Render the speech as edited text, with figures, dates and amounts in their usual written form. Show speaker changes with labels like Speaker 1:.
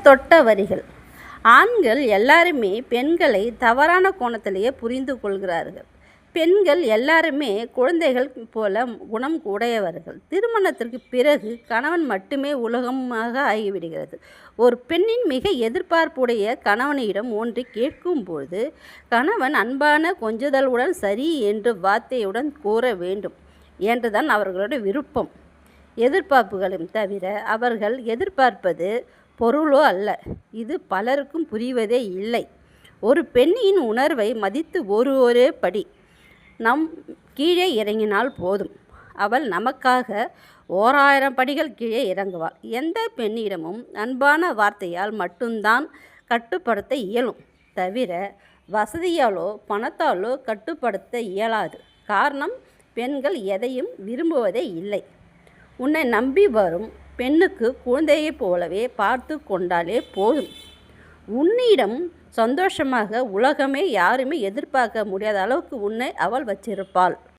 Speaker 1: தொட்ட வரிகள். ஆண்கள் எல்லாருமே பெண்களை தவறான கோணத்திலேயே புரிந்து கொள்கிறார்கள். பெண்கள் எல்லாருமே குழந்தைகள் போல குணம் உடையவர்கள். திருமணத்திற்கு பிறகு கணவன் மட்டுமே உலகமாக ஆகிவிடுகிறது. ஒரு பெண்ணின் மிக எதிர்பார்ப்புடைய கணவனிடம் ஒன்றை கேட்கும்போது கணவன் அன்பான கொஞ்சுதலுடன் சரி என்று வார்த்தையுடன் கூற வேண்டும் என்றுதான் அவர்களுடைய விருப்பம், எதிர்பார்ப்புகளும் தவிர அவர்கள் எதிர்பார்ப்பது பொருளோ அல்ல. இது பலருக்கும் புரிவதே இல்லை. ஒரு பெண்ணின் உணர்வை மதித்து ஒரே படி நம் கீழே இறங்கினால் போதும், அவள் நமக்காக 1000 படிகள் கீழே இறங்குவாள். எந்த பெண்ணிடமும் அன்பான வார்த்தையால் மட்டும்தான் கட்டுப்படுத்த இயலும், தவிர வசதியாலோ பணத்தாலோ கட்டுப்படுத்த இயலாது. காரணம், பெண்கள் எதையும் விரும்புவதே இல்லை. உன்னை நம்பி வரும் பெண்ணுக்கு குழந்தையைப் போலவே பார்த்து கொண்டாலே போதும். உன்னிடம் சந்தோஷமாக உலகமே யாருமே எதிர்பார்க்க முடியாத அளவுக்கு உன்னை அவள் வச்சிருப்பாள்.